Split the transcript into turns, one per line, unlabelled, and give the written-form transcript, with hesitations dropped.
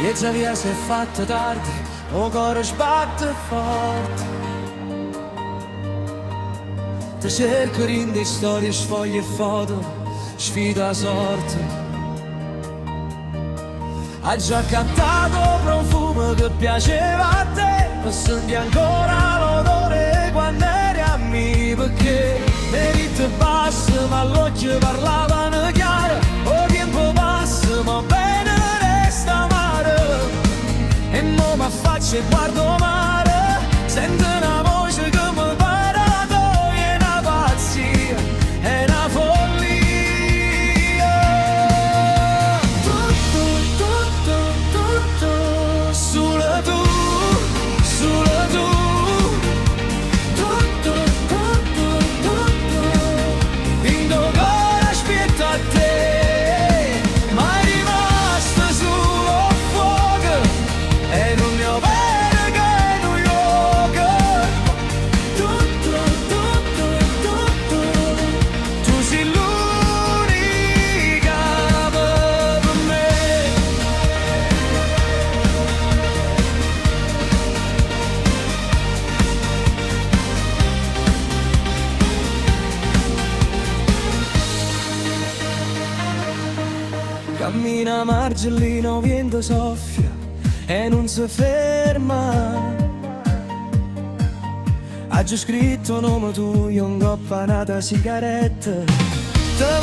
E già via si è fatta tardi, o cuore sbatte forte. Ti cerco in storie, sfoglie e foto, sfida la sorte. Hai già cantato profumo che piaceva a te, ma senti ancora l'odore quando eri a me, perché le vite basse ma l'occhio parlavano chiaro, o tempo passa ma bene resta amaro, e mo m'affaccio e guardo mare, sento una voce che mi parla, è una pazzia, è una follia. Solo tu, solo tu. Tutto, tutto, tutto. Vinto ancora aspetto a te, ma è rimasto solo fuoco, e non ne ho vero che New York. Tutto, tutto, tutto. Tu sei l'unica per me. Cammina margellino, vento soffia e non si ferma. Ha già scritto nome tuo in coppa nata sigaretta. Te